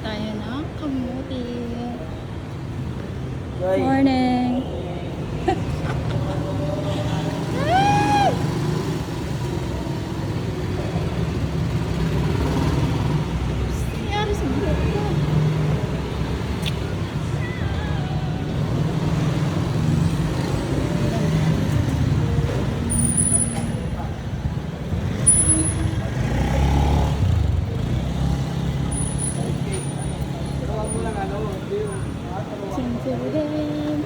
tayo ng kamuti. Ay. Morning. Ay! Ano nangyari sa buhok ko? Sinsirin.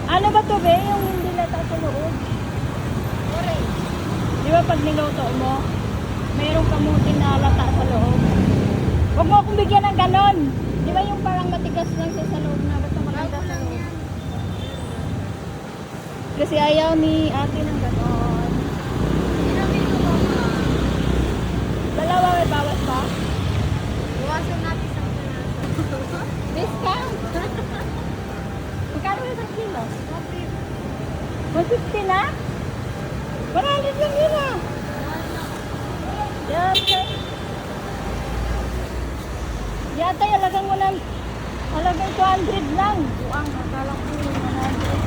Ano ba to be? Yung hindi lata sa loob? Orange. Di ba pag niluto mo, mayroong kamuti na lata sa loob? Huwag mo akong bigyan ng ganon. Di ba yung parang matigas lang siya sa loob na basta maganda sa loob? Kasi ayaw ni ate ng ganon. Dalawa may bawas pa? Iwasan natin sa Discount! Magkano yung isang kilo? 150 na? 100 lang yun ah! Yata. Yata halagang halagang 200 lang. Buang, akala ko yung 100.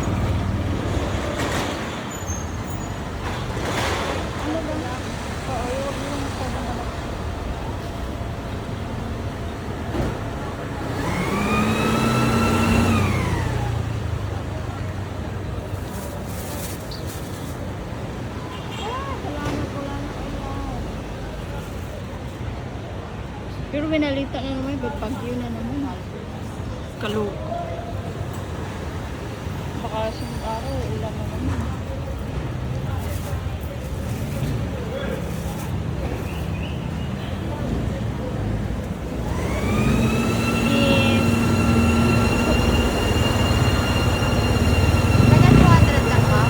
Ano ba? Oo, yung ito ba na? Salamat, wala na kayo. Pero binalita na naman, bagyo na naman. Kalug. Baka siyang araw, ulan na naman. Yes. Taga 200 lang ba?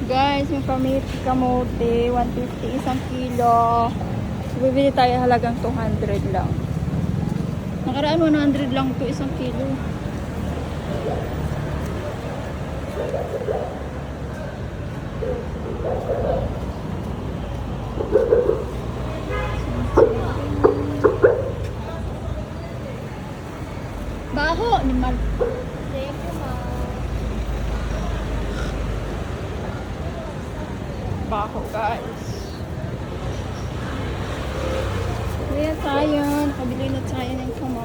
Guys, may pamit kamote, 150 isang kilo. Bibili tayo halagang 200 lang. Nakaraan 100 lang to isang kilo. Baho ni Mar. Thank you, ma'am. Baho, guys. Kaya tayo, nakabili na tayo ng kamote.